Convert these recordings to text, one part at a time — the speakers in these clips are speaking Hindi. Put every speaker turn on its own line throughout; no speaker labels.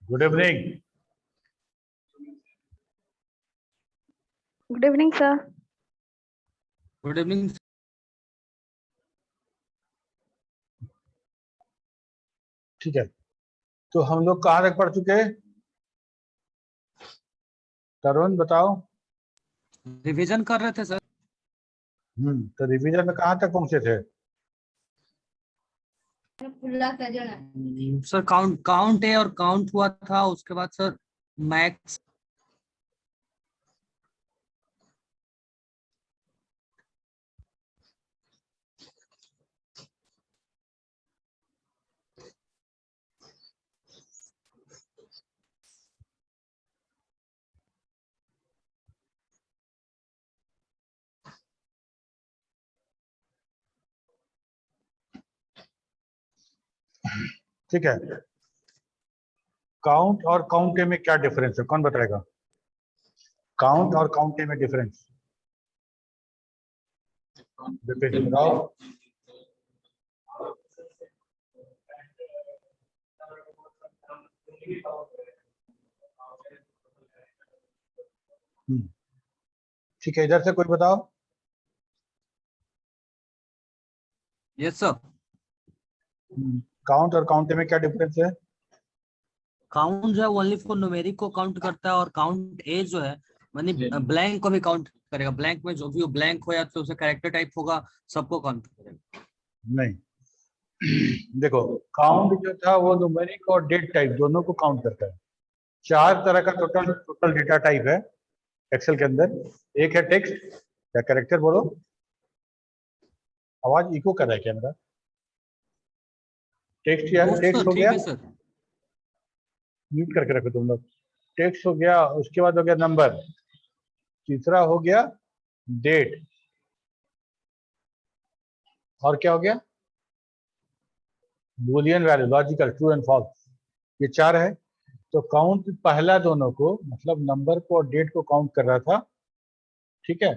Good evening.
Good evening sir.
Good evening.
ठीक है, तो हम लोग कहाँ तक पढ़ चुके हैं? तरुण बताओ।
रिवीजन कर रहे थे सर।
तो रिवीजन में कहाँ तक पहुंचे थे?
सर काउंट है और काउंट हुआ था, उसके बाद सर मैक्स।
ठीक है, काउंट और काउंटे में क्या डिफरेंस है, कौन बताएगा? काउंट और काउंटे में डिफरेंस बताओ। ठीक है, इधर से कोई बताओ।
Yes sir.
काउंट और काउंटे में क्या डिफरेंस है?
काउंट जो है ओनली फॉर न्यूमेरिक को काउंट करता है, और काउंट ए जो है मानी ब्लैंक को भी काउंट करेगा। ब्लैंक में जो भी ब्लैंक हो या तो उसे कैरेक्टर टाइप होगा, सबको काउंट करेगा।
नहीं, देखो, काउंट जो था वो न्यूमेरिक और डेट टाइप दोनों को काउंट करता है। 4 तरह का टोटल डेटा टाइप है एक्सेल के अंदर। एक है टेक्स्ट या कैरेक्टर, बोलो। आवाज इको कर रहा है क्या मेरा? टेक्स्ट या टेक्स्ट हो
ठीक
गया,
है सर।
म्यूट करके रखो तुम लोग। टेक्स्ट हो गया, उसके बाद हो गया नंबर, तीसरा हो गया डेट, और क्या हो गया? Boolean value, logical, true and false. ये 4 है। तो काउंट पहला दोनों को, मतलब नंबर को और डेट को काउंट कर रहा था, ठीक है।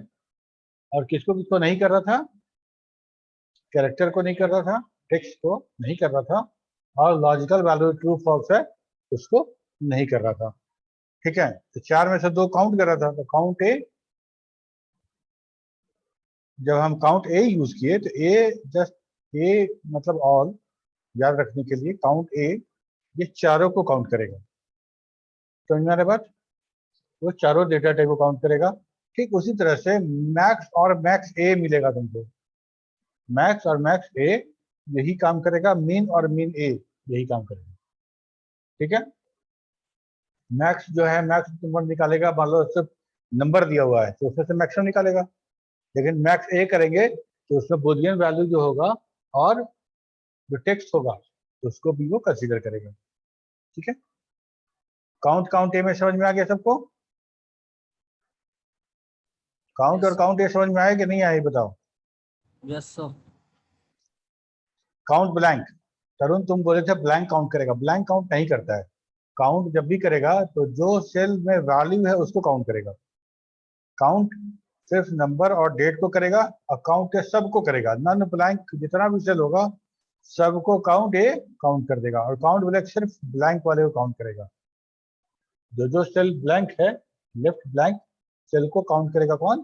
और किसको किसको नहीं कर रहा था? कैरेक्टर को नहीं कर रहा था, टेक्स्ट को नहीं कर रहा था, और लॉजिकल वैल्यू ट्रू फॉल्स है उसको नहीं कर रहा था। ठीक है, तो 4 में से 2 काउंट कर रहा था। तो काउंट ए, जब हम काउंट ए यूज किए तो ए जस्ट ए मतलब ऑल, याद रखने के लिए काउंट ए ये चारों को काउंट करेगा। समझ में आ रहा है बात? वो चारों डेटा टाइप को काउंट करेगा। ठीक उसी तरह से मैक्स और मैक्स ए मिलेगा तुमको। मैक्स और मैक्स ए यही काम करेगा, मीन और मीन ए यही काम करेगा। ठीक है, मैक्स जो है मैक्स नंबर निकालेगा, मान लो सिर्फ नंबर दिया हुआ है तो उसमें से मैक्सिमम निकालेगा। लेकिन मैक्स ए करेंगे तो उसमें बुलियन वैल्यू जो होगा और जो टेक्स्ट होगा तो उसको भी वो कंसीडर करेगा। ठीक है, काउंट ए में समझ में आ गया सबको? काउंट और काउंट ए समझ में आया कि नहीं आया, बताओ।
Yes sir.
काउंट ब्लैंक, तरुण तुम बोले थे ब्लैंक काउंट करेगा। ब्लैंक काउंट नहीं करता है। काउंट जब भी करेगा तो जो सेल में वैल्यू है उसको काउंट करेगा। काउंट सिर्फ नंबर और डेट को करेगा, और काउंट के सबको करेगा। नन ब्लैंक जितना भी सेल होगा सबको काउंट ए काउंट कर देगा, और काउंट ब्लैंक सिर्फ ब्लैंक वाले को काउंट करेगा। जो जो सेल ब्लैंक है, लेफ्ट ब्लैंक सेल को काउंट करेगा कौन?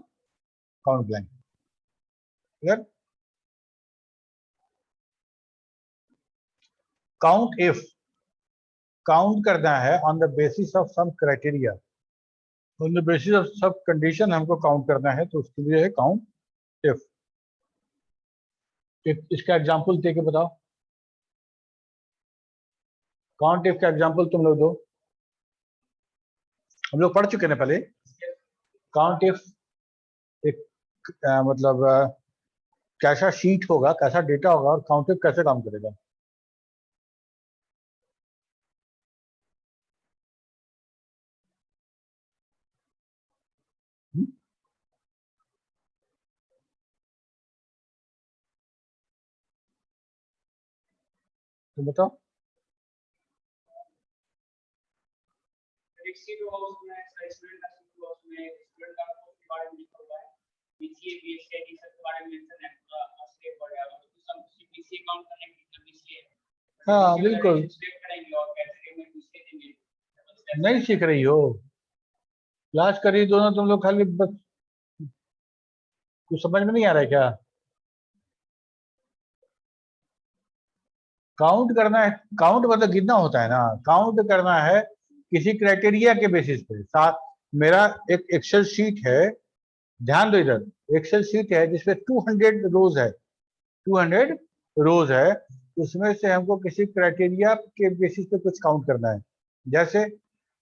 Count blank. Clear? Count if, count करना है on the basis of some criteria, on the basis of सब कंडीशन हमको काउंट करना है, तो उसके लिए है काउंट इफ। इसका एग्जांपल दे के बताओ। काउंट इफ का एग्जांपल तुम लोग दो। हम लोग पढ़ चुके हैं पहले। काउंट इफ एक मतलब कैसा शीट होगा, कैसा डेटा होगा, और काउंट इफ कैसे काम करेगा। तुम बताओ। हाँ बिल्कुल, नहीं सीख रही हो? क्लास कर रही दोनों तुम लोग, खाली बस कुछ समझ में नहीं आ रहा है क्या? काउंट करना है, काउंट मतलब गिनना होता है ना, काउंट करना है किसी क्राइटेरिया के बेसिस पे। मेरा एक एक्सेल शीट है, ध्यान दो इधर, एक्सेल शीट है जिसपे 200 रोज है, 200 रोज है, उसमें से हमको किसी क्राइटेरिया के बेसिस पे कुछ काउंट करना है। जैसे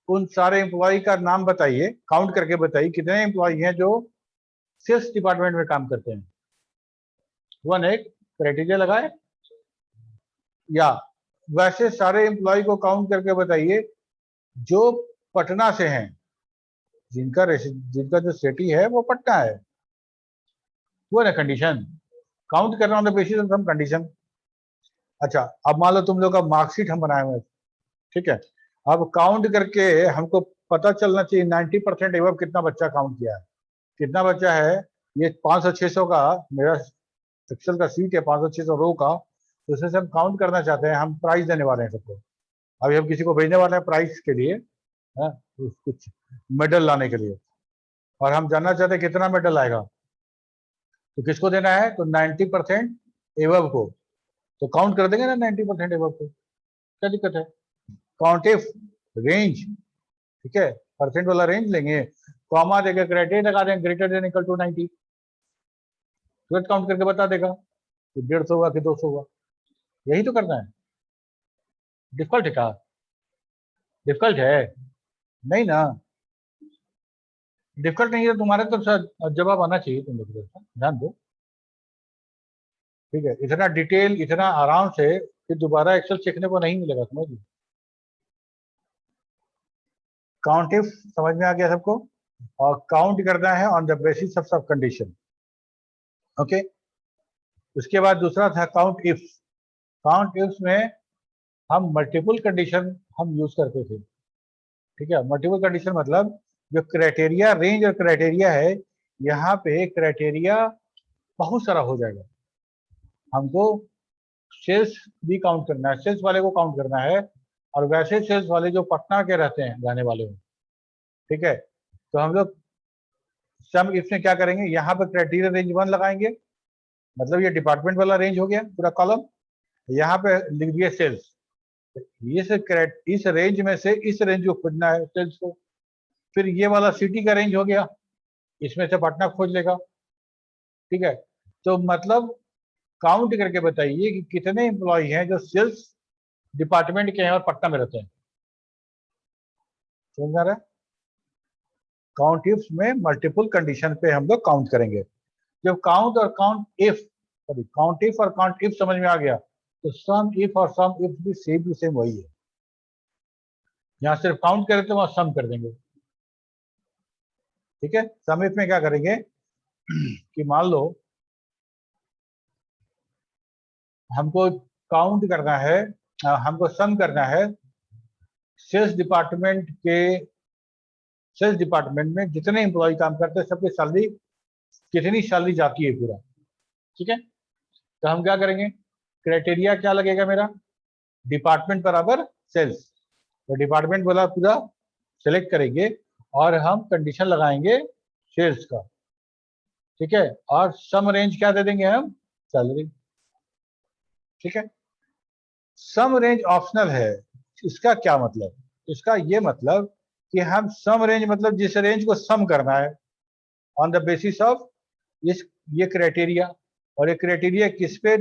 उन सारे एम्प्लॉय का नाम बताइए, काउंट करके बताइए कितने एम्प्लॉय हैं जो सेल्स डिपार्टमेंट में काम करते हैं। वन एक क्राइटेरिया लगाए, या वैसे सारे एम्प्लॉय को काउंट करके बताइए जो पटना से हैं, जिनका जो सिटी है वो पटना है। वो ना कंडीशन, काउंट करना on the basis of some condition. अच्छा, अब मान लो तुम लोग का मार्कशीट हम बनाए हुए हैं, ठीक है, अब काउंट करके हमको पता चलना चाहिए 90% एवं कितना बच्चा काउंट किया है, कितना बच्चा है। ये 500-600 का मेरा एक्सेल का सीट है, 500-600 रो का, तो उसमें से हम काउंट करना चाहते हैं, हम प्राइस देने वाले हैं सबको। अभी हम किसी को भेजने वाले हैं प्राइस के लिए, है, कुछ मेडल लाने के लिए, और हम जानना चाहते हैं कितना मेडल आएगा, तो किसको देना है, तो 90% एवब को, तो काउंट कर देंगे ना 90% एवब को, क्या दिक्कत है। काउंट इफ रेंज, ठीक है, परसेंट वाला रेंज लेंगे, कॉमा देकर क्राइटेरिया लगा देंगे ग्रेटर देन इक्वल टू 90, तुरंत काउंट करके बता देगा कि 150 होगा कि 200 होगा। यही तो करना है, डिफिकल्ट है क्या? डिफिकल्ट है नहीं ना, डिफिकल्ट नहीं है तो तुम्हारे तरफ से जवाब आना चाहिए, तुम लोग ध्यान दो, ठीक है। इतना डिटेल, इतना आराम से फिर दोबारा एक्सेल सीखने को नहीं मिलेगा, समझ लो। काउंट इफ समझ में आ गया सबको, और काउंट करना है ऑन द बेसिस ऑफ सब कंडीशन, ओके। उसके बाद दूसरा था काउंट इफ। काउंट इफ में हम मल्टीपल कंडीशन हम यूज करते थे, ठीक है। मल्टीपल कंडीशन मतलब जो क्राइटेरिया रेंज और क्राइटेरिया है, यहाँ पे क्राइटेरिया बहुत सारा हो जाएगा, हमको सेल्स भी काउंट करना है, सेल्स वाले को काउंट करना है, और वैसे सेल्स वाले जो पटना के रहते हैं रहने वाले हो, ठीक है। तो हम लोग सम इसमें क्या करेंगे, यहाँ पर क्राइटेरिया रेंज 1 लगाएंगे, मतलब ये डिपार्टमेंट वाला रेंज हो गया पूरा कॉलम, यहाँ पे लिख दिए सेल्स, इस रेंज में से इस रेंज को खोजना है सेल्स को। फिर ये वाला सिटी का रेंज हो गया, इसमें से पटना खोज लेगा, ठीक है। तो मतलब काउंट करके बताइए कि कितने एम्प्लॉय हैं जो सेल्स डिपार्टमेंट के हैं और पटना में रहते हैं, समझ आ रहा है। काउंट इफ में मल्टीपल कंडीशन पे हम लोग काउंट करेंगे। जब काउंट और काउंट इफ और काउंट इफ समझ में आ गया, तो सम इफ और सम इफ भी सेम टू सेम वही है। यहाँ सिर्फ काउंट करें तो वहां सम कर देंगे, ठीक है। सम इफ में क्या करेंगे कि मान लो हमको काउंट करना है, हमको सम करना है सेल्स डिपार्टमेंट में जितने एम्प्लॉय काम करते हैं सबकी सैलरी, कितनी सैलरी जाती है पूरा, ठीक है। तो हम क्या करेंगे, क्राइटेरिया क्या लगेगा मेरा, डिपार्टमेंट बराबर सेल्स, तो डिपार्टमेंट वाला पूरा सेलेक्ट करेंगे और हम कंडीशन लगाएंगे सेल्स का, ठीक है। और सम रेंज क्या दे देंगे हम, सैलरी, ठीक है। सम रेंज ऑप्शनल है, इसका क्या मतलब, इसका ये मतलब कि हम सम रेंज मतलब जिस रेंज को सम करना है ऑन द बेसिस ऑफ इस ये क्राइटेरिया, और ये क्राइटेरिया किस पे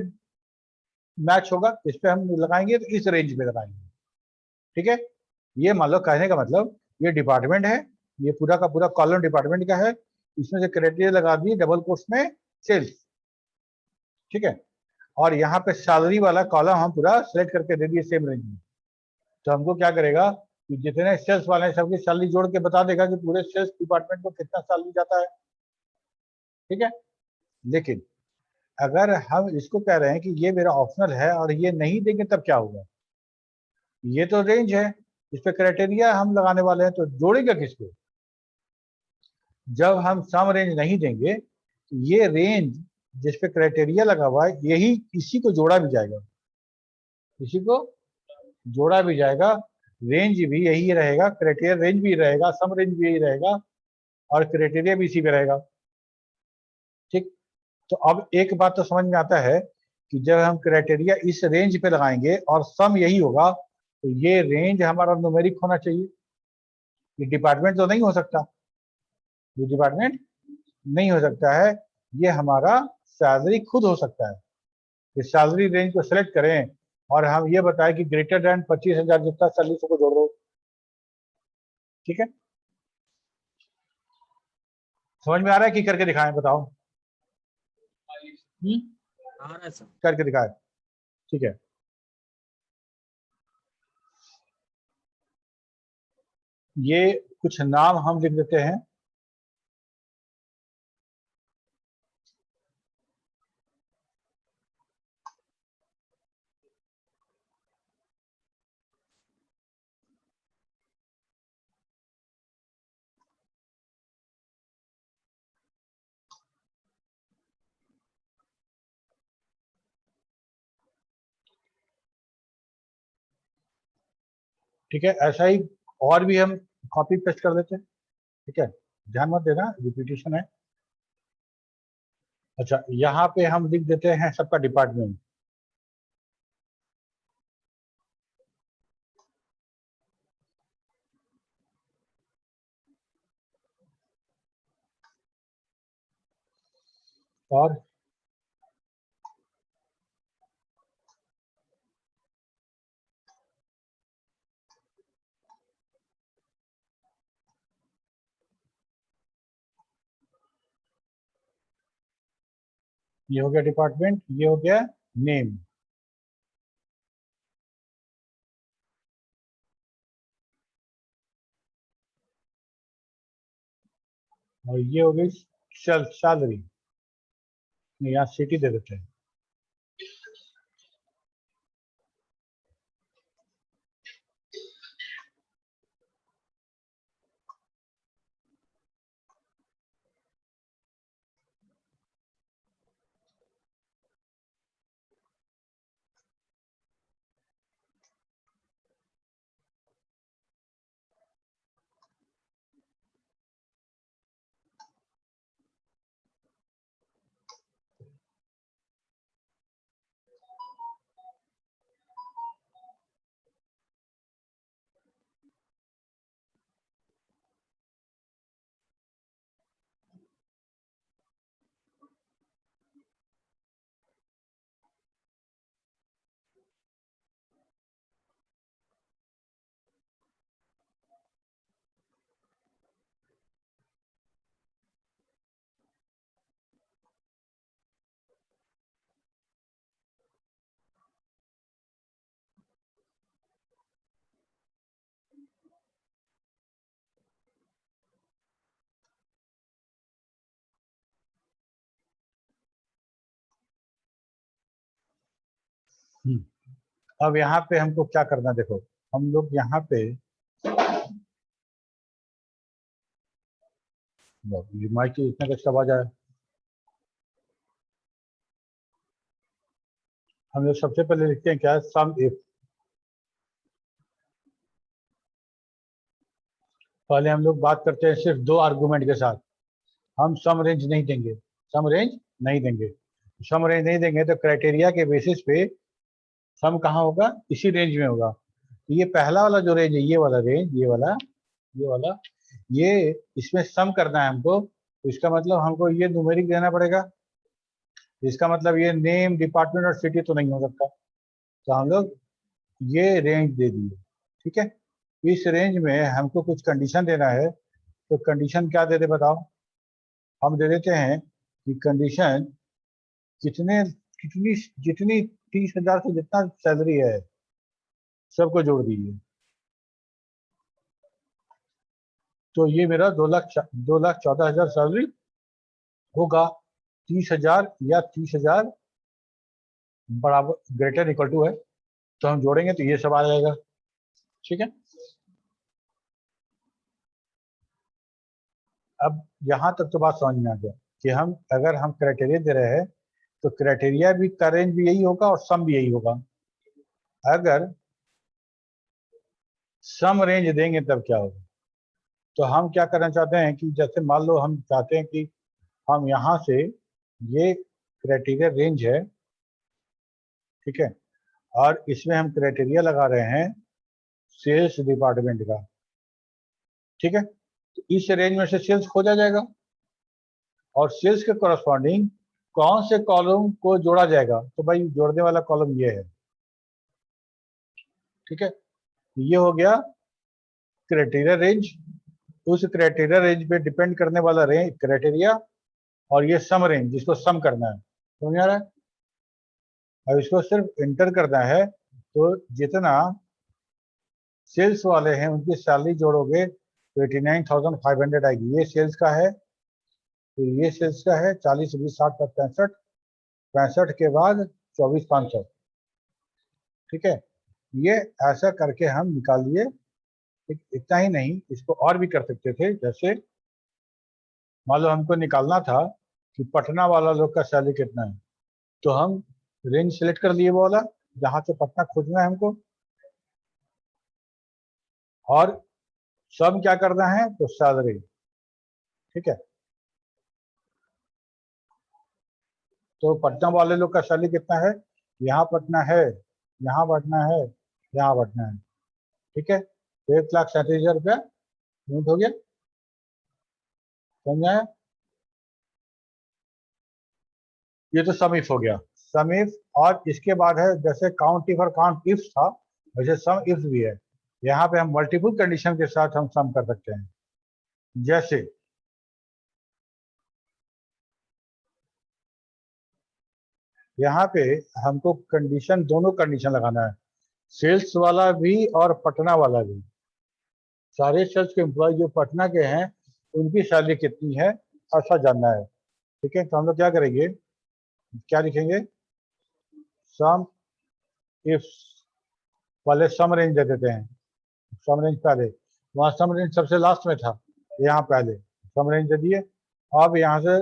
मैच होगा, इस पे हम लगाएंगे, तो इस रेंज पे लगाएंगे, ठीक है। ये मान लो कहने का मतलब, ये डिपार्टमेंट है, ये पूरा का पूरा कॉलम डिपार्टमेंट का है, इसमें से क्राइटेरिया लगा दिए डबल कोट्स में सेल्स, ठीक है। और यहाँ पे सैलरी वाला कॉलम हम पूरा सेलेक्ट करके दे दिए सेम रेंज में। तो हमको क्या करेगा कि जितने सेल्स वाले हैं सबकी सैलरी जोड़ के बता देगा कि पूरे सेल्स डिपार्टमेंट को कितना सैलरी जाता है, ठीक है। लेकिन अगर हम इसको कह रहे हैं कि ये मेरा ऑप्शनल है और ये नहीं देंगे तब क्या होगा, ये तो रेंज है, इस पे क्राइटेरिया हम लगाने वाले हैं, तो जोड़ेगा किसको, जब हम सम रेंज नहीं देंगे तो ये रेंज जिस पे क्राइटेरिया लगा हुआ है यही इसी को जोड़ा भी जाएगा, इसी को जोड़ा भी जाएगा, रेंज भी यही रहेगा, क्राइटेरिया रेंज भी रहेगा, सम रेंज भी यही रहेगा और क्राइटेरिया भी इसी पे रहेगा। ठीक, तो अब एक बात तो समझ में आता है कि जब हम क्राइटेरिया इस रेंज पे लगाएंगे और सम यही होगा तो ये रेंज हमारा न्यूमेरिक होना चाहिए। ये डिपार्टमेंट तो नहीं हो सकता, ये डिपार्टमेंट नहीं हो सकता है, ये हमारा सैलरी खुद हो सकता है। इस सैलरी रेंज को सेलेक्ट करें और हम ये बताएं कि ग्रेटर देन 25,000 जितना सैलरी सबको जोड़ दो। ठीक है, समझ में आ रहा है कि करके दिखाएं? बताओ।
आ रहा है सर।
करके दिखाएं। ठीक है, ये कुछ नाम हम लिख देते हैं। ठीक है, ऐसा ही और भी हम कॉपी पेस्ट कर देते हैं। ठीक है, ध्यान मत देना, रिपीटेशन है। अच्छा, यहाँ पे हम लिख देते हैं सबका डिपार्टमेंट। और ये हो गया डिपार्टमेंट, ये हो गया नेम। और ये हो गई सैलरी, यहाँ सिटी दे देते हैं। अब यहाँ पे हमको क्या करना, देखो हम लोग यहाँ पे ये माइक की इतना कैसे आवाज आया। हम लोग सबसे पहले लिखते हैं क्या, सम इफ। पहले हम लोग बात करते हैं सिर्फ दो आर्गुमेंट के साथ। हम सम रेंज नहीं देंगे, सम रेंज नहीं देंगे। सम रेंज नहीं देंगे तो क्राइटेरिया के बेसिस पे सम कहाँ होगा, इसी रेंज में होगा। तो ये पहला वाला जो रेंज है, ये वाला रेंज, ये वाला ये इसमें सम करना है हमको, तो इसका मतलब हमको ये न्यूमेरिक देना पड़ेगा। इसका मतलब ये नेम, डिपार्टमेंट और सिटी तो नहीं हो सकता, तो हम लोग ये रेंज दे दिए। ठीक है, इस रेंज में हमको कुछ कंडीशन देना है, तो कंडीशन क्या दे दे बताओ। हम दे देते हैं कि कंडीशन कितने कितनी जितनी 30,000 से जितना सैलरी है सबको जोड़ दीजिए। तो ये मेरा 2,14,000 सैलरी होगा। 30,000 या 30,000 बराबर ग्रेटर इक्वल टू है, तो हम जोड़ेंगे तो ये सब आ जाएगा। ठीक है, अब यहाँ तक तो बात समझ में आ गया कि हम अगर हम क्राइटेरिया दे रहे हैं तो क्राइटेरिया भी का रेंज भी यही होगा और सम भी यही होगा। अगर सम रेंज देंगे तब क्या होगा। तो हम क्या करना चाहते हैं कि जैसे मान लो हम चाहते हैं कि हम यहाँ से, ये क्राइटेरिया रेंज है, ठीक है, और इसमें हम क्राइटेरिया लगा रहे हैं सेल्स डिपार्टमेंट का, ठीक है। तो इस रेंज में से सेल्स खोजा जाएगा और सेल्स के कॉरस्पॉन्डिंग कौन से कॉलम को जोड़ा जाएगा, तो भाई जोड़ने वाला कॉलम ये है, ठीक है। ये हो गया क्राइटेरिया रेंज। उस क्राइटेरिया रेंज पे डिपेंड करने वाला रेंज क्राइटेरिया, और ये सम रेंज जिसको सम करना है, समझ आ रहा है। अब इसको सिर्फ इंटर करना है, तो जितना सेल्स वाले हैं उनकी सैलरी जोड़ोगे तो 89,500 आएगी। ये सेल्स का है, तो ये सेल्स का है 40 20 60 65, 65 के बाद 24,500, ठीक है। ये ऐसा करके हम निकाल लिए। इतना ही नहीं, इसको और भी कर सकते थे। जैसे मान लो हमको निकालना था कि पटना वाला लोग का सैलरी कितना है, तो हम रेंज सेलेक्ट कर लिए वो वाला जहां से पटना खोजना है हमको, और सम क्या करना है तो सैलरी, ठीक है। तो पटना वाले लोग का सैलरी कितना है, यहाँ पटना है, यहाँ पटना है, यहाँ पटना है, ठीक है। तो 1,37,000 रुपया यूनिट हो गया, समझ आया। ये तो सम इफ हो गया, सम इफ। और इसके बाद है जैसे काउंट इफ और काउंट इफ था, वैसे सम इफ भी है। यहाँ पे हम मल्टीपल कंडीशन के साथ हम सम कर सकते हैं। जैसे यहाँ पे हमको कंडीशन, दोनों कंडीशन लगाना है, सेल्स वाला भी और पटना वाला भी। सारे सेल्स के एम्प्लॉय जो पटना के हैं उनकी सैलरी कितनी है ऐसा जानना है, ठीक है। तो हम लोग क्या करेंगे, क्या लिखेंगे, सम इफ, पहले सम रेंज दे देते हैं। सम रेंज पहले, वहाँ सम रेंज सबसे लास्ट में था, यहाँ पहले सम रेंज दे दिए। अब यहाँ से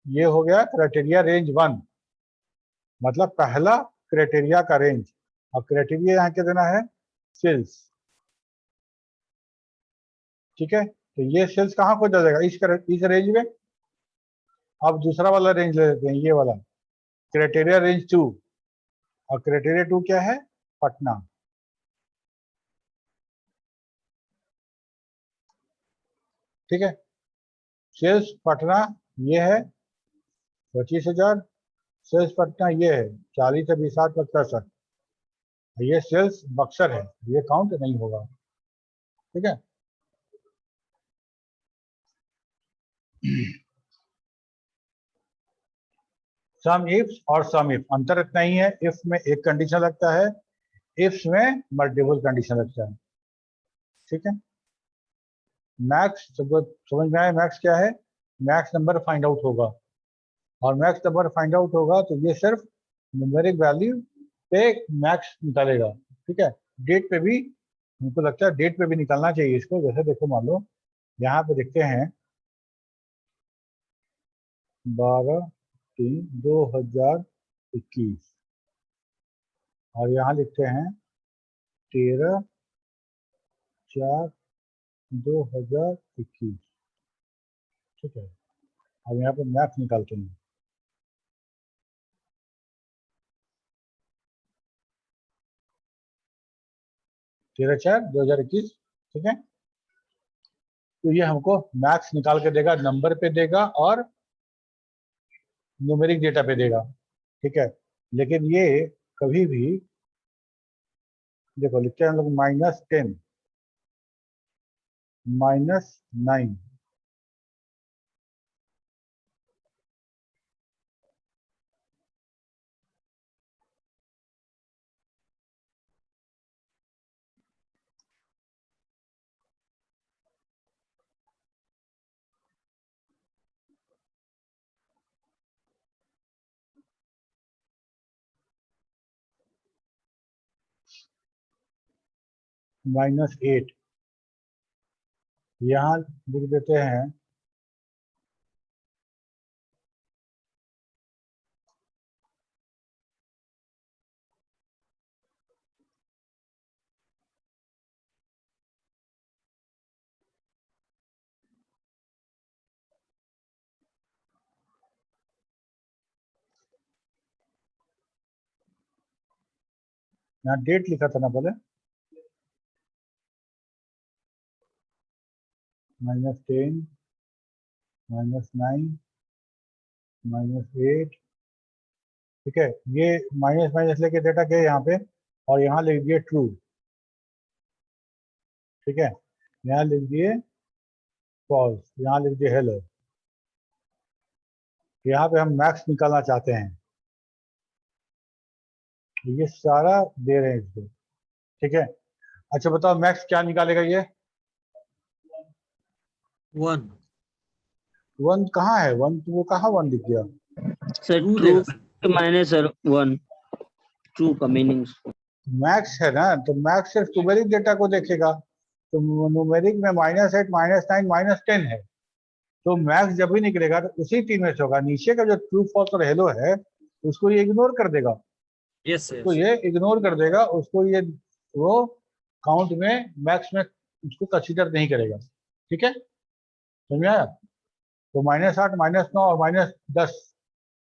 ये हो गया क्राइटेरिया रेंज 1, मतलब पहला क्राइटेरिया का रेंज। और क्राइटेरिया यहाँ क्या देना है, सेल्स, ठीक है। तो ये सेल्स कहाँ को जाएगा, इस रेंज में। अब दूसरा वाला रेंज ले लेते हैं, ये वाला क्राइटेरिया रेंज 2, और क्राइटेरिया 2 क्या है, पटना, ठीक है। सेल्स पटना ये है 25,000, सेल्स पटना ये है 40 से 20 65, ये सेल्स बक्सर है, ये काउंट नहीं होगा, ठीक है। सम इफ और सम इफ अंतर इतना ही है, इफ में एक कंडीशन लगता है, इफ्स में मल्टीपल कंडीशन लगता है, ठीक है। मैक्स समझ में आया, मैक्स क्या है, मैक्स नंबर फाइंड आउट होगा, और मैक्स नंबर फाइंड आउट होगा तो ये सिर्फ न्यूमेरिक वैल्यू पे मैक्स निकालेगा, ठीक है। डेट पे भी मुझको लगता है डेट पे भी निकालना चाहिए इसको। जैसे देखो मान लो यहाँ पे देखते हैं 12/3/2021, और यहाँ लिखते हैं 13/4/2021, ठीक है। अब यहाँ पे मैथ निकालते हैं, 13/4/2021, ठीक है। तो ये हमको मैथ्स निकाल के देगा, नंबर पे देगा और न्यूमेरिक डेटा पे देगा, ठीक है। लेकिन ये कभी भी, देखो लिखते हैं हम लोग -10 -9, -8, यहाँ लिख देते हैं यहाँ डेट लिखा था ना पहले, -10, -9, -8, ठीक है। ये माइनस माइनस लेके डेटा क्या है यहाँ पे, और यहाँ लिख दिए ट्रू, ठीक है। यहाँ लिख दिए फॉल्स, यहाँ लिख दिए हेलो। यहाँ पे हम मैक्स निकालना चाहते हैं, ये सारा दे रहे हैं इसको, ठीक है। अच्छा बताओ मैक्स क्या निकालेगा ये?
1
1 कहाँ है? 1 तो वो कहाँ 1 दिख गया?
सर
ट्रू
ट्रू
देगा।
माइनस सर 1, ट्रू का मीनिंग।
मैक्स है ना, तो मैक्स सिर्फ न्यूमेरिक डेटा को देखेगा, तो न्यूमेरिक में -8, -9, -10 है, तो मैक्स जब भी निकलेगा तो उसी तीन में से होगा। नीचे का जो ट्रू फॉल्स और हेलो है उसको ये इग्नोर कर देगा,
यस
तो ये इग्नोर कर देगा उसको, ये वो काउंट में मैक्स में उसको कंसीडर नहीं करेगा, ठीक है, समझ में आया? तो -8, -9 और -10,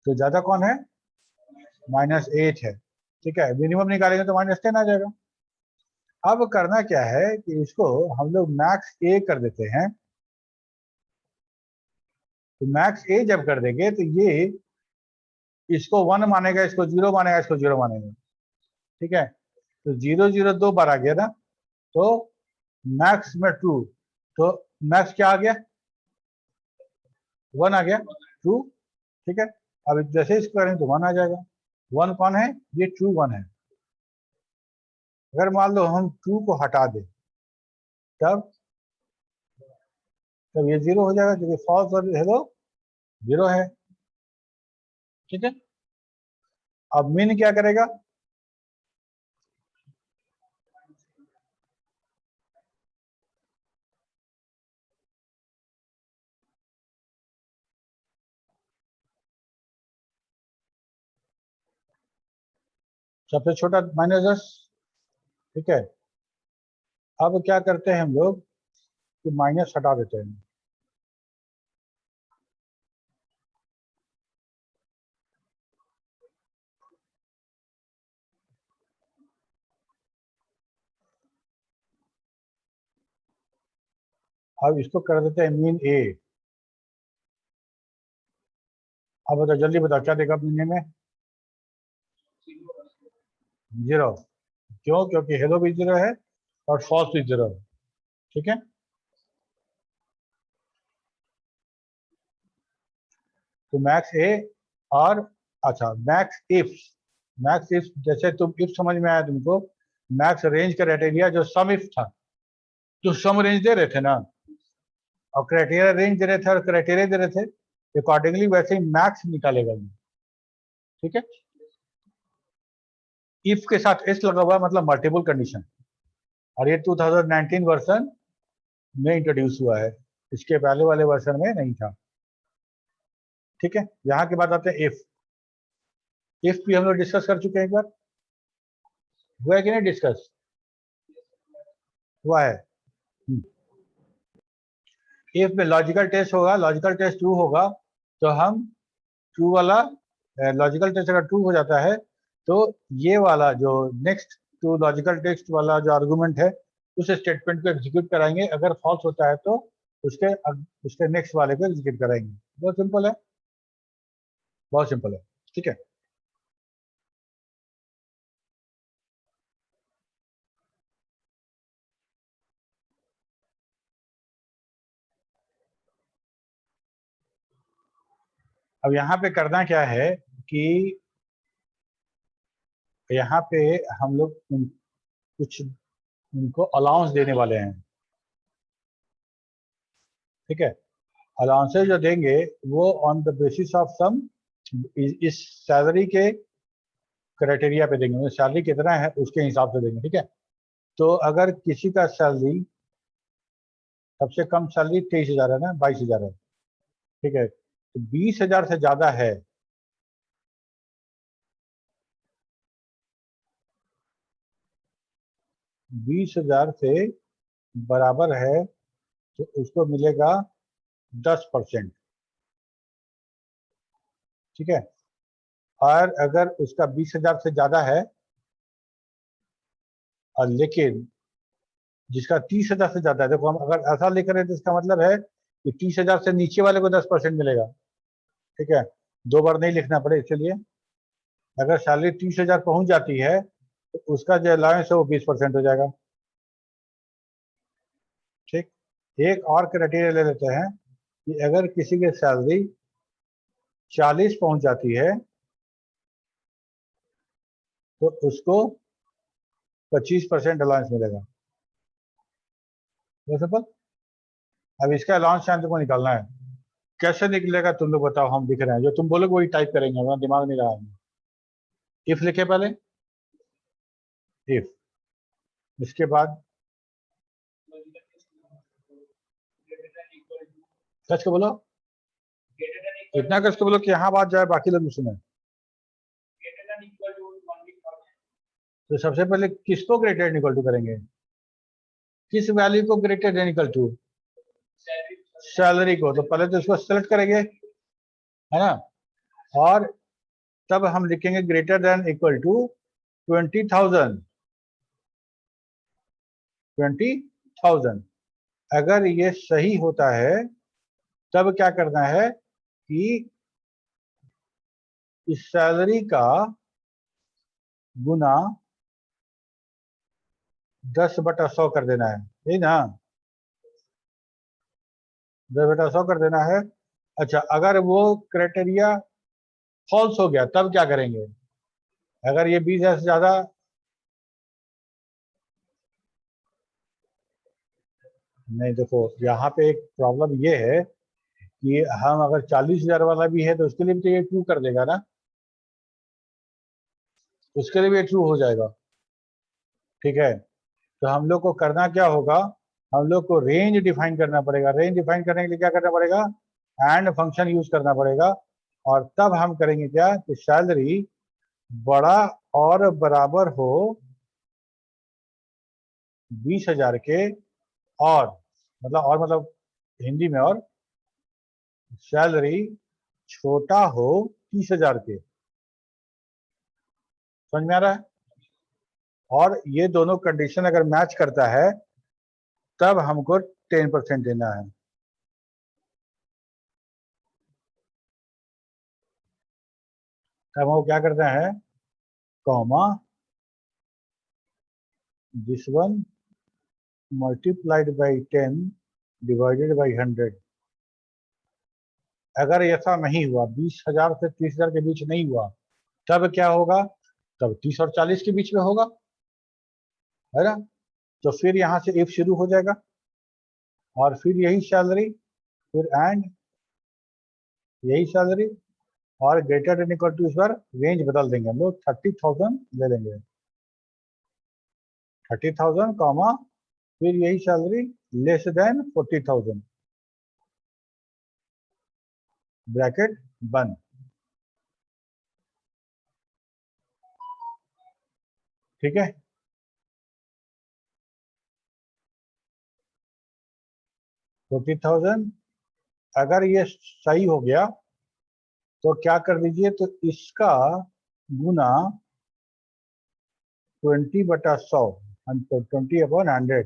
तो ज्यादा कौन है? -8 है, ठीक है। मिनिमम निकालेंगे तो -10 आ जाएगा। अब करना क्या है कि इसको हम लोग मैक्स ए कर देते हैं, तो मैक्स ए जब कर देंगे तो ये इसको 1 मानेगा, इसको 0 मानेगा, इसको 0 मानेगा, ठीक है। तो 0 0 2 बार आ गया ना, तो मैक्स में ट्रू, तो मैक्स क्या आ गया? 1 आ गया, ट्रू, ठीक है। अब जैसे इसको करें तो 1 आ जाएगा। 1 कौन है? ये ट्रू 1 है। अगर मान लो हम ट्रू को हटा दें तब तब ये 0 हो जाएगा, क्योंकि फॉल्स और हेलो 0 है, ठीक है। अब मीन क्या करेगा? सबसे छोटा -10, ठीक है। अब क्या करते हैं हम लोग कि माइनस हटा देते हैं, अब इसको कर देते हैं मीन ए। अब बताओ, जल्दी बताओ क्या देगा मीन ए में? 0, क्यों? क्योंकि हेलो भी 0 है और फॉल्स भी 0 है, ठीक है। तो मैक्स ए और अच्छा मैक्स इफ जैसे तुम इफ समझ में आया तुमको, मैक्स रेंज क्राइटेरिया जो सम इफ था, जो सम रेंज दे रहे थे ना, और क्राइटेरिया रेंज दे रहे थे और क्राइटेरिया दे रहे थे, अकॉर्डिंगली वैसे ही मैक्स निकालेगा ये, ठीक है। इफ के साथ एस लगा हुआ मतलब मल्टीपल कंडीशन, और ये 2019 वर्जन में इंट्रोड्यूस हुआ है, इसके पहले वाले वर्जन में नहीं था, ठीक है। यहाँ के बाद आते हैं इफ भी हम लोग डिस्कस कर चुके हैं एक बार, हुआ है कि नहीं डिस्कस? हुआ है। इफ में लॉजिकल टेस्ट होगा, लॉजिकल टेस्ट ट्रू होगा तो हम ट्रू वाला, लॉजिकल टेस्ट अगर ट्रू हो जाता है तो ये वाला जो नेक्स्ट टू लॉजिकल टेस्ट वाला जो आर्गुमेंट है उस स्टेटमेंट को एग्जीक्यूट कराएंगे, अगर फॉल्स होता है तो उसके नेक्स्ट वाले को एग्जीक्यूट कराएंगे। बहुत सिंपल है, बहुत सिंपल है, ठीक है। अब यहाँ पे करना क्या है कि यहाँ पे हम लोग कुछ उनको अलाउंस देने वाले हैं, ठीक है। अलाउंसेज जो देंगे वो ऑन द बेसिस ऑफ सम, इस सैलरी के क्राइटेरिया पे देंगे, सैलरी कितना है उसके हिसाब से देंगे, ठीक है। तो अगर किसी का सैलरी, सबसे कम सैलरी 23,000 है ना, 22,000 है, ठीक है, तो 20,000 से ज्यादा है, बीस हजार से बराबर है तो उसको मिलेगा 10%, ठीक है। और अगर उसका 20,000 से ज्यादा है और लेकिन जिसका 30,000 से ज्यादा है, देखो हम अगर ऐसा लिख रहे हैं तो इसका मतलब है कि 30,000 से नीचे वाले को 10% मिलेगा। ठीक है, 2 बार नहीं लिखना पड़े इसलिए। अगर सैलरी 30,000 पहुंच जाती है तो उसका जो अलाउंस है वो 20% हो जाएगा। ठीक, एक और क्राइटेरिया ले लेते हैं कि अगर किसी की सैलरी 40 पहुंच जाती है तो उसको 25% अलाउंस मिलेगा। सिंपल। अब इसका अलाउंस शायद तुमको निकालना है, कैसे निकलेगा तुम लोग बताओ, हम दिख रहे हैं, जो तुम बोलोगे वही टाइप करेंगे, हमारा दिमाग नहीं रहा है। इफ लिखे पहले, इफ, इसके बाद कस के बोलो, इतना कस के बोलो कि यहाँ बात जाए बाकी लोग भी सुने। तो सबसे पहले किसको ग्रेटर देन इक्वल टू करेंगे, किस वैल्यू को greater than equal to, salary को। तो पहले तो इसको सेलेक्ट करेंगे, है ना, और तब हम लिखेंगे ग्रेटर देन इक्वल टू 20,000। 20,000 अगर ये सही होता है तब क्या करना है कि इस सैलरी का गुना 10/100 कर देना है, यही ना, 10/100 कर देना है। अच्छा, अगर वो क्राइटेरिया फॉल्स हो गया तब क्या करेंगे, अगर ये 20,000 से ज्यादा, नहीं देखो यहाँ पे एक प्रॉब्लम ये है कि हम अगर 40,000 वाला भी है तो उसके लिए भी तो ये ट्रू कर देगा ना, उसके लिए भी ट्रू हो जाएगा। ठीक है, तो हम लोग को करना क्या होगा, हम लोग को रेंज डिफाइन करना पड़ेगा। रेंज डिफाइन करने के लिए क्या करना पड़ेगा, एंड फंक्शन यूज करना पड़ेगा, और तब हम करेंगे क्या कि सैलरी बड़ा और बराबर हो 20,000 के, और मतलब हिंदी में, और सैलरी छोटा हो 30,000 के। समझ में आ रहा है, और ये दोनों कंडीशन अगर मैच करता है तब हमको 10% देना है। तब वो क्या करना है, comma this one multiplied by 10 divided by 100। अगर ऐसा नहीं हुआ, 20,000 से 30,000 के बीच नहीं हुआ, तब क्या होगा, तब 30 और 40 के बीच में होगा, है ना। तो फिर यहाँ से इफ शुरू हो जाएगा, और फिर यही सैलरी, फिर एंड यही सैलरी, और ग्रेटर देन इक्वल टू, इस बार रेंज बदल देंगे हम लोग, 30,000 ले लेंगे, 30,000 कॉमा फिर यही सैलरी लेस देन 40,000, ब्रैकेट बंद। ठीक है, $40,000 अगर ये सही हो गया तो क्या कर दीजिए, तो इसका गुना 20/100, 20/100,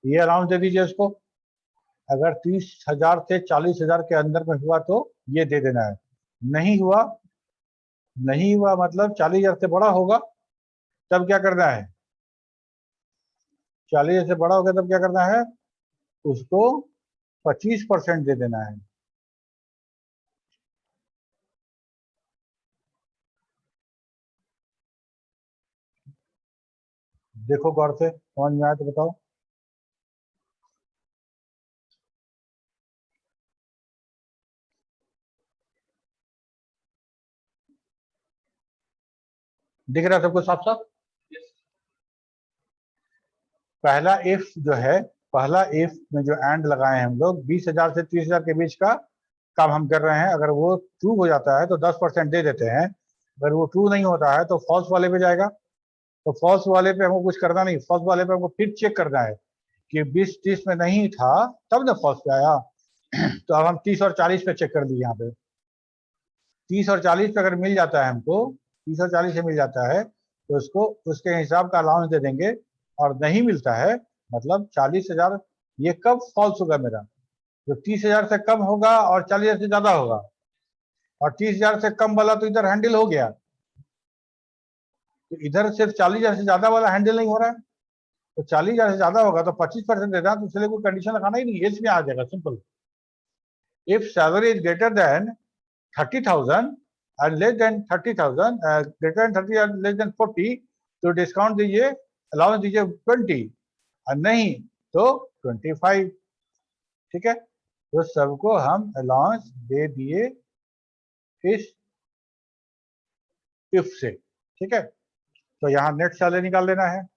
ये अलाउंस दे दीजिए इसको। अगर 30,000 से 40,000 के अंदर में हुआ तो ये दे देना है, नहीं हुआ, नहीं हुआ मतलब 40,000 से बड़ा होगा तब क्या करना है, 40,000 से बड़ा हो गया तब क्या करना है, उसको 25% दे देना है। देखो गौर से, समझ में आया तो बताओ। दिख रहा है सबको साफ साफ। पहला इफ जो है, पहला इफ में जो एंड लगाए हैं हम लोग, 20,000 से 30,000 के बीच का काम हम कर रहे हैं। अगर वो ट्रू हो जाता है तो 10% दे देते हैं, अगर वो ट्रू नहीं होता है तो फॉल्स वाले पे जाएगा। तो फॉल्स वाले पे हमको कुछ करना नहीं, फॉल्स वाले पे हमको फिर चेक करना है कि 20-30 में नहीं था तब ना फॉल्स पे आया। तो अब हम 30 और 40 पे चेक कर दिए, यहाँ पे 30 और 40 पे अगर मिल जाता है हमको, 30 और 40 से मिल जाता है तो उसको उसके हिसाब का अलाउंस दे देंगे, और नहीं मिलता है, मतलब 40,000 ये कब फॉल्स होगा मेरा, जब 30,000 से कम होगा और 40,000 से ज्यादा होगा, और 30,000 से कम वाला तो इधर हैंडल हो गया, तो इधर सिर्फ 40,000 से ज्यादा वाला हैंडल नहीं हो रहा है, तो 40,000 से ज्यादा होगा तो 25% देना, तो इसलिए कोई कंडीशन लगाना ही नहीं है, इसमें आ जाएगा simple. If salary is greater than 30,000 and less than 30,000, greater than 30 and less than 40, तो डिस्काउंट दीजिए, अलाउंस दीजिए 20, और नहीं तो 25। ठीक है, तो सबको हम अलाउंस दे दिए इस इफ से। ठीक है, तो यहाँ नेट सैलरी निकाल लेना है।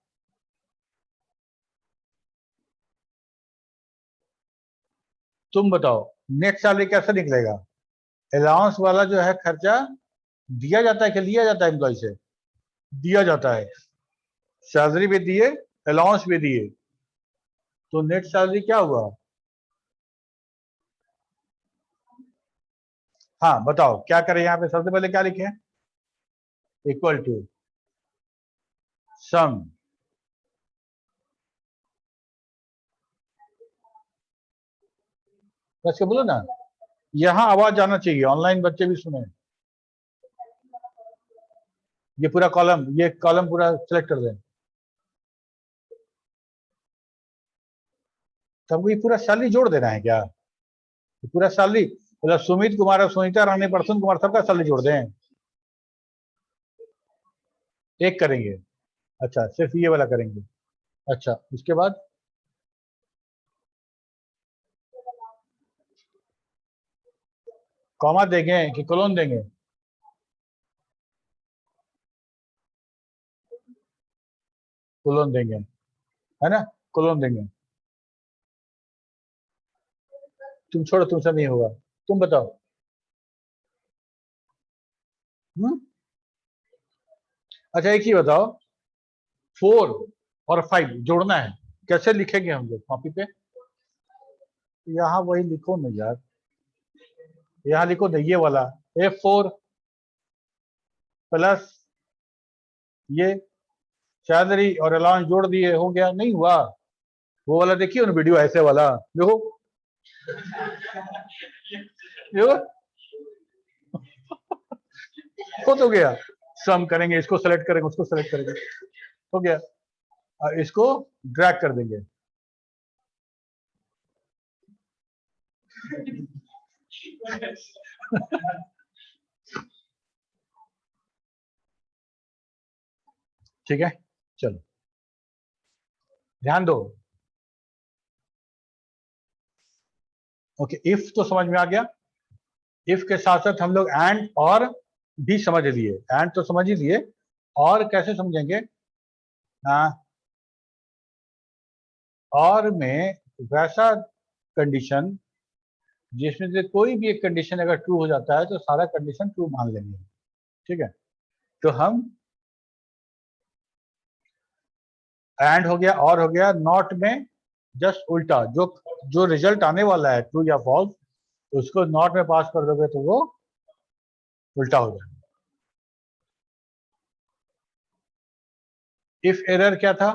तुम बताओ नेट सैलरी कैसे निकलेगा? अलाउंस वाला जो है खर्चा दिया जाता है कि लिया जाता है? एम्प्लॉय से दिया जाता है, सैलरी भी दिए, अलाउंस भी दिए, तो नेट सैलरी क्या हुआ? हाँ बताओ क्या करें, यहाँ पे सबसे पहले क्या लिखे? इक्वल टू सम, बस के बोलो ना, यहाँ आवाज आना चाहिए, ऑनलाइन बच्चे भी सुने। ये पूरा कॉलम, ये कॉलम पूरा सिलेक्ट कर दें, सबको ये पूरा सैलरी जोड़ देना है क्या? ये पूरा सैलरी मतलब सुमित कुमार और सुनीता रानी, प्रसून कुमार, सबका सैलरी जोड़ दें, एक करेंगे? अच्छा सिर्फ ये वाला करेंगे, अच्छा उसके बाद कॉमा देंगे कि कोलोन देंगे? कोलोन देंगे, है ना, कोलोन देंगे। तुम छोड़ो, तुमसे नहीं होगा, तुम बताओ। अच्छा एक ही बताओ, 4 और 5 जोड़ना है, कैसे लिखेंगे हम लोग कॉपी पे? यहाँ वही लिखो ना यार, यहाँ लिखो ना ये वाला, F4 प्लस ये सैलरी और अलाउंस जोड़ दिए, हो गया। नहीं हुआ? वो वाला देखिए ना वीडियो, ऐसे वाला देखो, देखो हो तो गया। सम करेंगे, इसको सेलेक्ट करेंगे, उसको सेलेक्ट करेंगे, हो गया। इसको ड्रैग कर देंगे, ठीक है। चलो ध्यान दो, ओके इफ तो समझ में आ गया, इफ के साथ साथ हम लोग एंड और भी समझ लिए, एंड तो समझ ही लिए, और कैसे समझेंगे? और में वैसा कंडीशन जिसमें से कोई भी एक कंडीशन अगर ट्रू हो जाता है तो सारा कंडीशन ट्रू मान लेंगे। ठीक है, तो हम एंड हो गया, और हो गया, नॉट में जस्ट उल्टा, जो जो रिजल्ट आने वाला है ट्रू या फॉल्स, उसको नॉट में पास कर दोगे तो वो उल्टा हो जाएगा। इफ एरर क्या था?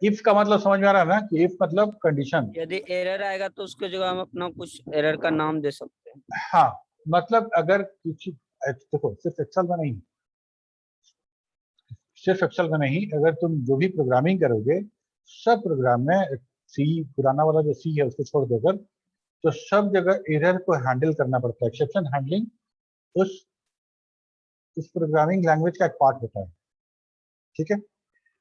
इफ का मतलब समझ में आ रहा है ना, कि इफ मतलब कंडीशन।
यदि एरर आएगा तो उसके जगह हम अपना कुछ एरर का नाम दे सकते हैं।
हाँ मतलब अगर किसी, देखो सिर्फ एक्सेल में नहीं, सिर्फ एक्सेल में नहीं, अगर तुम जो भी प्रोग्रामिंग करोगे सब प्रोग्राम में, सी पुराना वाला जो सी है उसको छोड़ देकर, तो सब जगह एरर को हैंडल करना पड़ता है। एक्सेप्शन हैंडलिंग उस प्रोग्रामिंग लैंग्वेज का एक पार्ट होता है। ठीक है,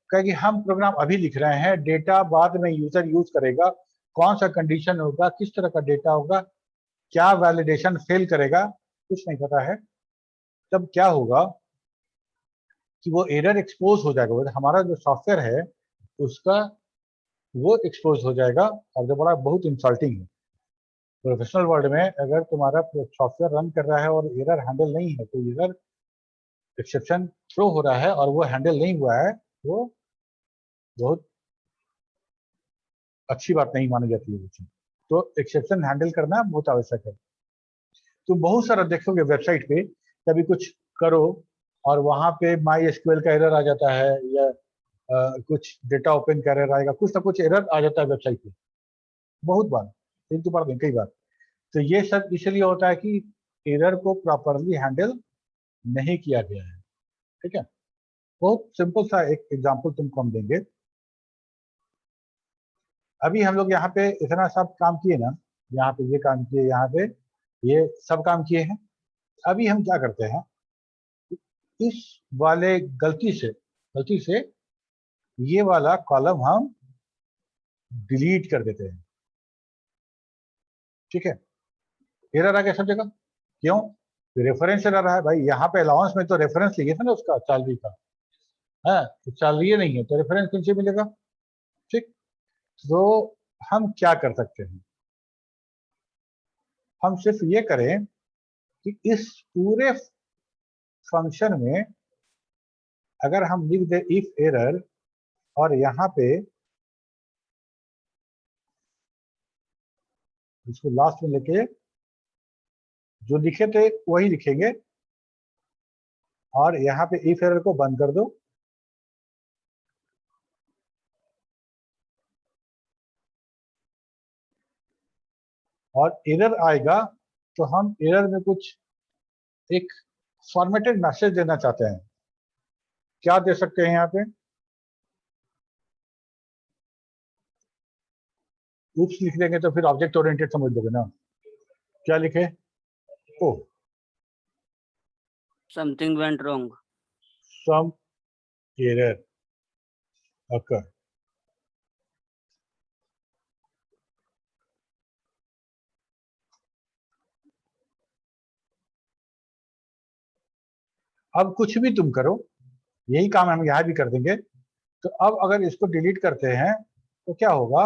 क्योंकि हम प्रोग्राम अभी लिख रहे हैं, डेटा बाद में यूजर यूज करेगा, कौन सा कंडीशन होगा, किस तरह का डेटा होगा, क्या वैलिडेशन फेल करेगा, कुछ नहीं पता है। तब क्या होगा कि वो एरर एक्सपोज हो जाएगा, हमारा जो सॉफ्टवेयर है उसका वो एक्सपोज हो जाएगा, और जो बड़ा बहुत इंसल्टिंग है। प्रोफेशनल वर्ल्ड में अगर तुम्हारा सॉफ्टवेयर रन कर रहा है और एरर हैंडल नहीं है, तो एरर एक्सेप्शन थ्रो हो रहा है और वो हैंडल नहीं हुआ है, वो बहुत अच्छी बात नहीं मानी जाती है वो चीज। तो एक्सेप्शन हैंडल करना बहुत आवश्यक है। तो बहुत सारा देखोगे वेबसाइट पे, कभी कुछ करो और वहां पे माई एसक्यूएल का एरर आ जाता है, या कुछ डेटा ओपन का एरर आएगा, कुछ ना कुछ एरर आ जाता है वेबसाइट पे बहुत बार, एक दो बार नहीं, कई बार। तो ये सब इसलिए होता है कि एरर को प्रॉपरली हैंडल नहीं किया गया है। ठीक है, बहुत सिंपल सा एक एग्जांपल तुमको हम देंगे। अभी हम लोग यहाँ पे इतना सब काम किए ना, यहाँ पे ये काम किए, यहाँ पे ये सब काम किए हैं। अभी हम क्या करते हैं, इस वाले गलती से ये वाला कॉलम हम डिलीट कर देते हैं। ठीक है, एरर आ गया सब जगह, क्यों? रेफरेंस एरर है भाई। यहाँ पे अलाउंस में तो रेफरेंस लिए थे ना उसका, सैलरी का, है तो सैलरी नहीं है तो रेफरेंस नीचे मिलेगा। ठीक, तो हम क्या कर सकते हैं, हम सिर्फ ये करें कि इस पूरे फंक्शन में अगर हम लिख दे इफ एरर, और यहाँ पे इसको लास्ट में लेके जो लिखे थे वही लिखेंगे, और यहाँ पे इफ एरर को बंद कर दो। और एरर आएगा तो हम एरर में कुछ एक फॉर्मेटेड मैसेज देना चाहते हैं। क्या दे सकते हैं यहाँ पे? उप्स लिख देंगे तो फिर ऑब्जेक्ट ओरिएंटेड समझ लोगे ना। क्या लिखे? Oh,
something went wrong.
Some error occur। अब कुछ भी तुम करो, यही काम हम यहाँ भी कर देंगे। तो अब अगर इसको डिलीट करते हैं तो क्या होगा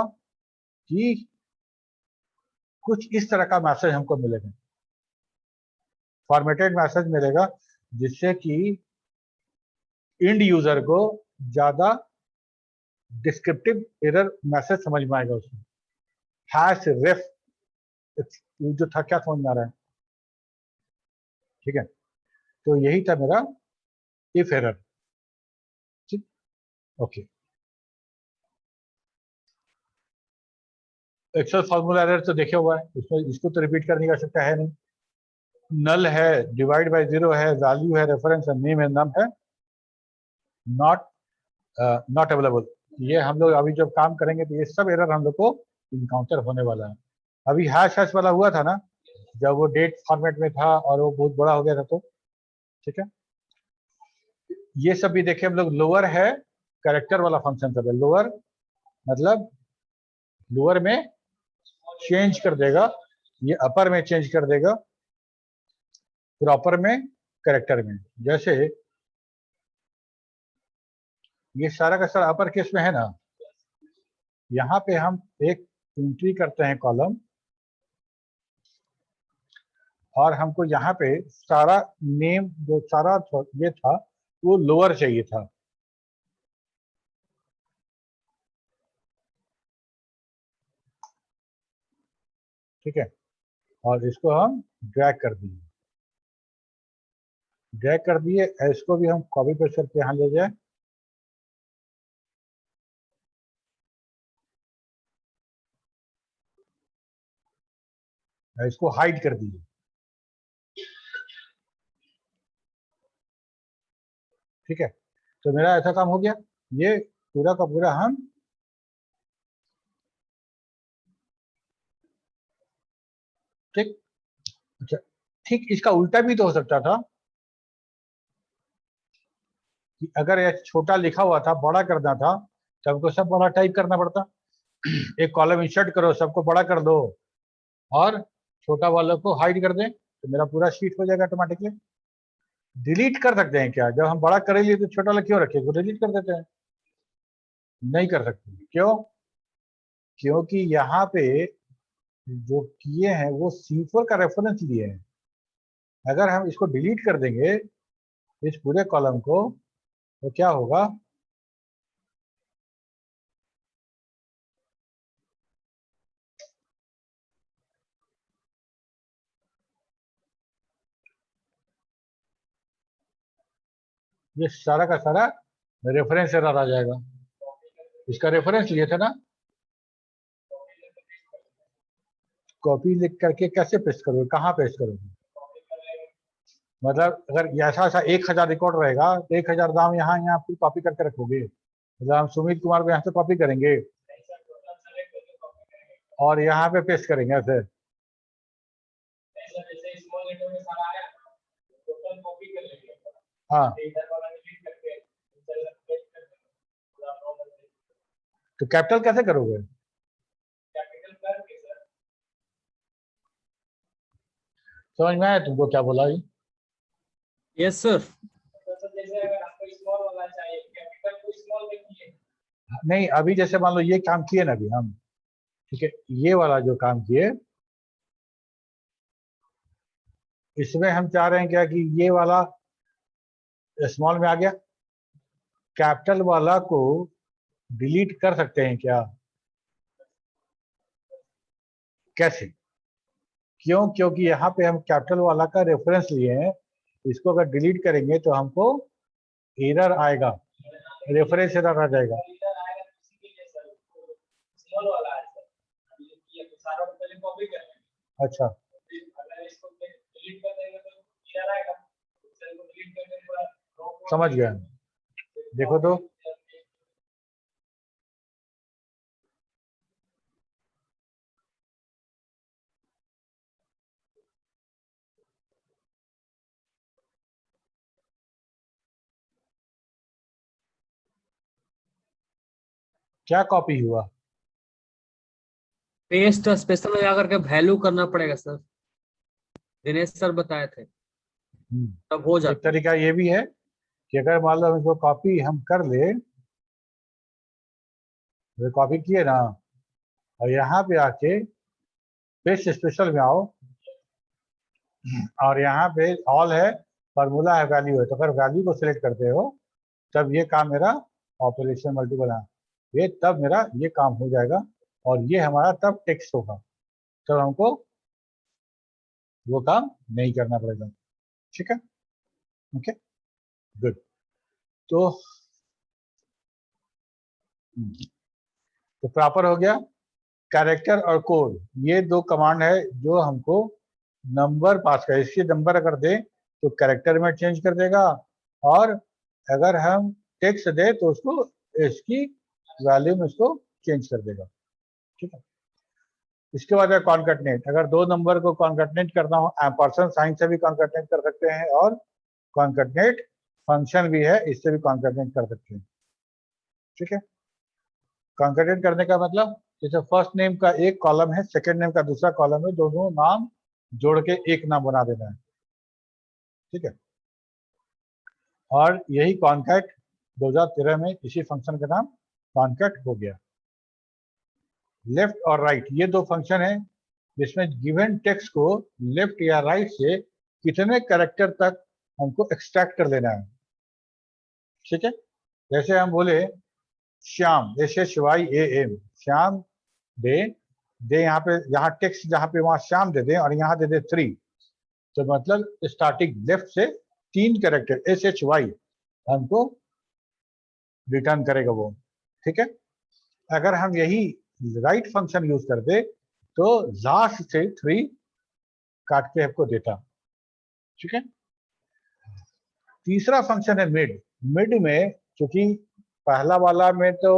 कि कुछ इस तरह का मैसेज हमको मिलेगा, फॉर्मेटेड मैसेज मिलेगा, जिससे कि इंड यूजर को ज्यादा डिस्क्रिप्टिव एरर मैसेज समझ में आएगा। उसमें हैश रेफ जो था, क्या समझ में आ रहा है? ठीक है, तो यही था मेरा इफ एरर। ठीक, ओके। एक्सेल फॉर्मूला एरर तो देखे हुआ है, इसमें इसको तो रिपीट करने की आवश्यकता है नहीं। नल है, डिवाइड बाय जीरो है, वैल्यू है, रेफरेंस है, नेम है, नम है, नॉट नॉट अवेलेबल। ये हम लोग अभी जब काम करेंगे तो ये सब एरर हम लोग को इनकाउंटर होने वाला है। अभी हैश हैश वाला हुआ था ना, जब वो डेट फॉर्मेट में था और वो बहुत बड़ा हो गया था, तो ठीक है। ये सब भी देखे हम लोग। लोअर है कैरेक्टर वाला फंक्शन सब है। लोअर मतलब लोअर में चेंज कर देगा, ये अपर में चेंज कर देगा, फिर अपर में कैरेक्टर में। जैसे ये सारा का सारा अपर केस में है ना, यहाँ पे हम एक एंट्री करते हैं कॉलम, और हमको यहाँ पे सारा नेम जो सारा ये था वो लोअर चाहिए था। ठीक है, और इसको हम ड्रैग कर दिए, इसको भी हम कॉपी पेस्ट करके यहाँ ले जाए, इसको हाइड कर दिए। ठीक है, तो मेरा ऐसा काम हो गया। ये पूरा का पूरा हम ठीक। अच्छा, ठीक इसका उल्टा भी तो हो सकता था कि अगर ये छोटा लिखा हुआ था, बड़ा करना था, तो हमको सब बड़ा टाइप करना पड़ता। एक कॉलम इंसर्ट करो, सबको बड़ा कर दो, और छोटा वालों को हाइड कर दें, तो मेरा पूरा शीट हो जाएगा ऑटोमेटिकली। डिलीट कर सकते हैं क्या? जब हम बड़ा करेंगे तो छोटा वाला क्यों रखें, वो डिलीट कर देते हैं। नहीं कर सकते, क्यों? क्योंकि यहाँ पे जो किए हैं वो C4 का रेफरेंस लिए हैं। अगर हम इसको डिलीट कर देंगे इस पूरे कॉलम को, तो क्या होगा? ये सारा का सारा रेफरेंस एरर आ जाएगा। इसका रेफरेंस लिए थे ना, कॉपी लिख करके कैसे पेस्ट करोगे, कहाँ पेस्ट करोगे? मतलब अगर ऐसा ऐसा 1000 रिकॉर्ड रहेगा तो 1000 दाम यहाँ यहाँ फिर कॉपी करके रखोगे। मतलब हम सुमित कुमार को यहाँ से कॉपी करेंगे और यहाँ पे पेस्ट करेंगे ऐसे। हाँ, तो कैपिटल कैसे करोगे? समझ में आया तुमको क्या बोला?
Yes sir.
नहीं, अभी जैसे मान लो ये काम किए ना अभी हम, ठीक है, ये वाला जो काम किए इसमें हम चाह रहे हैं क्या कि ये वाला स्मॉल में आ गया, कैपिटल वाला को डिलीट कर सकते हैं क्या? कैसे? क्यों? क्योंकि यहाँ पे हम कैपिटल वाला का रेफरेंस लिए हैं, इसको अगर डिलीट करेंगे तो हमको एरर आएगा, रेफरेंस एरर आ जाएगा। अच्छा, समझ गया। देखो तो क्या कॉपी हुआ?
पेस्ट स्पेशल लगा करके वैल्यू करना पड़ेगा सर, दिनेश सर बताए थे, तब हो
एक
जाता।
तरीका ये भी है कि अगर मान लो हम इसको कॉपी हम कर ले, कॉपी किए ना और यहाँ पे आके पेस्ट स्पेशल में आओ और यहाँ पे ऑल है, फार्मूला है, वैल्यू है, तो अगर वैल्यू को सिलेक्ट करते हो तब ये काम मेरा ऑपरेशन मल्टीपल है, ये तब मेरा ये काम हो जाएगा और ये हमारा तब टेक्स्ट होगा, तब हमको वो काम नहीं करना पड़ेगा। ठीक है, ओके, गुड। तो प्रॉपर हो गया। कैरेक्टर और कोड, ये दो कमांड है जो हमको नंबर पास कर, इसके नंबर अगर दे तो कैरेक्टर में चेंज कर देगा और अगर हम टेक्स्ट दे तो उसको इसकी वैल्यू में उसको चेंज कर देगा। ठीक है, इसके बाद है कॉन्कैटनेट। अगर दो नंबर को कॉन्कैटनेट करना हो, एम्परसेंड साइन से भी कॉन्कैटनेट कर सकते हैं और कॉन्कैटनेट फंक्शन भी है, इससे भी कॉन्कैटनेट कर सकते हैं। ठीक है, कॉन्कैटनेट करने का मतलब जैसे फर्स्ट नेम का एक कॉलम है, सेकंड नेम का दूसरा कॉलम है, दोनों नाम जोड़ के एक नाम बना देना है। ठीक है, और यही कॉन्कैट 2013 में इसी फंक्शन का नाम कॉन्कैट हो गया। लेफ्ट और राइट, ये दो फंक्शन है जिसमें गिवन टेक्स्ट को लेफ्ट या राइट से कितने कैरेक्टर तक हमको एक्सट्रैक्ट कर लेना है। ठीक है, जैसे हम बोले श्याम, SHYAM, श्याम दे यहाँ पे, यहाँ टेक्स्ट जहाँ पे वहां श्याम दे दे और यहाँ दे दे 3, तो मतलब स्टार्टिंग लेफ्ट से 3 कैरेक्टर SHY हमको रिटर्न करेगा वो। ठीक है, अगर हम यही राइट फंक्शन यूज कर दे तो लास्ट से 3 काट के हमको देता। ठीक है, तीसरा फंक्शन है मिड। मिड में चूंकि पहला वाला में तो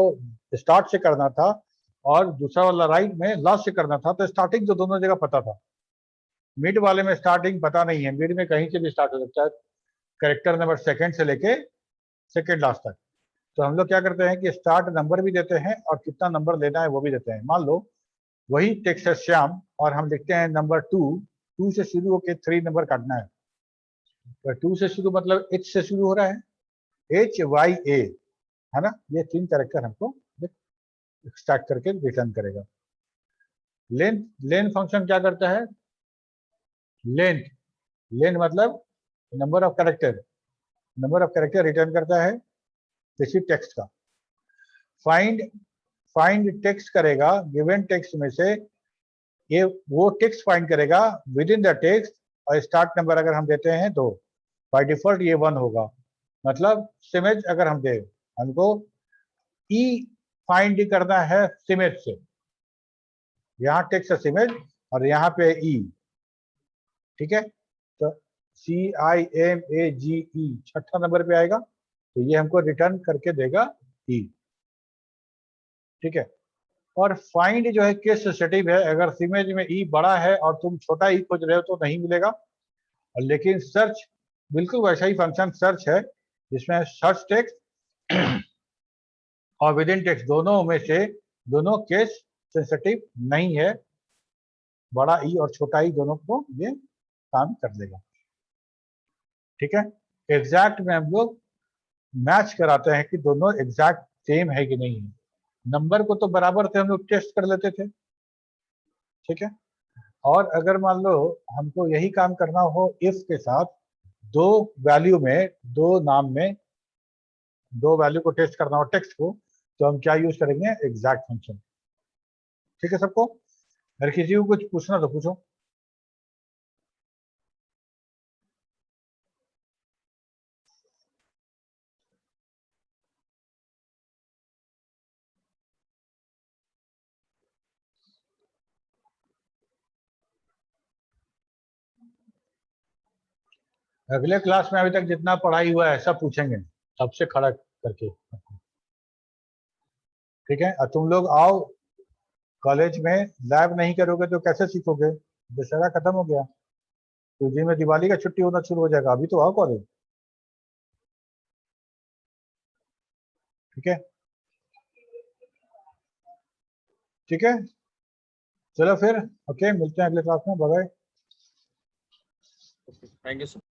स्टार्ट से करना था और दूसरा वाला राइट में लास्ट से करना था, तो स्टार्टिंग तो दोनों जगह पता था, मिड वाले में स्टार्टिंग पता नहीं है। मिड में कहीं से भी स्टार्ट हो सकता है, कैरेक्टर नंबर सेकंड से लेके सेकंड लास्ट तक। तो हम लोग क्या करते हैं कि स्टार्ट नंबर भी देते हैं और कितना नंबर लेना है वो भी देते हैं। मान लो वही टेक्स्ट है श्याम और हम लिखते हैं नंबर 2 से शुरू होकर 3 नंबर काटना है, तो 2 से शुरू मतलब H से शुरू हो रहा है, HYA है ना, ये 3 कैरेक्टर हमको एक्सट्रैक्ट करके रिटर्न करेगा। लेंथ फंक्शन क्या करता है? लेंथ मतलब नंबर ऑफ कैरेक्टर रिटर्न करता है किसी टेक्स्ट का। फाइंड टेक्स्ट करेगा, गिवन टेक्स्ट में से ये वो टेक्स्ट फाइंड करेगा विद इन द टेक्स्ट, और स्टार्ट नंबर अगर हम देते हैं तो बाय डिफॉल्ट ये 1 होगा, मतलब सिमेज अगर हम दे, हमको ई फाइंड करना है सिमेज से, यहाँ टेक्स्ट है सिमेज और यहाँ पे ई, ठीक है। तो CIMAGE 6ठा नंबर पे आएगा, तो ये हमको रिटर्न करके देगा ई, ठीक है। और फाइंड जो है केस सेंसिटिव है, अगर सिमेज में ई बड़ा है और तुम छोटा ई खोज रहे हो तो नहीं मिलेगा। और लेकिन सर्च बिल्कुल वैसा ही फंक्शन सर्च है, जिसमें सर्च टेक्स्ट और विद इन टेक्स्ट दोनों में से दोनों केस सेंसिटिव नहीं है, बड़ा ई और छोटा ई दोनों को ये काम कर देगा, ठीक है। एग्जैक्ट में हम लोग मैच कराते हैं कि दोनों एग्जैक्ट सेम है कि नहीं है। नंबर को तो बराबर थे हम लोग टेस्ट कर लेते थे, ठीक है। और अगर मान लो हमको यही काम करना हो इफ के साथ, दो वैल्यू में, दो नाम में दो वैल्यू को टेस्ट करना हो टेक्स्ट को, तो हम क्या यूज करेंगे, एग्जैक्ट फंक्शन, ठीक है सबको। अगर किसी को कुछ पूछना तो पूछो। अगले क्लास में अभी तक जितना पढ़ाई हुआ है सब पूछेंगे, सबसे खड़ा करके, ठीक है। और तुम लोग आओ कॉलेज में, लैब नहीं करोगे तो कैसे सीखोगे, दशहरा खत्म हो गया, तो जी में दिवाली का छुट्टी होना शुरू हो जाएगा, अभी तो आओ कॉलेज, ठीक है, ठीक है। चलो फिर, ओके, मिलते हैं अगले क्लास में, bye bye.
Thank you sir.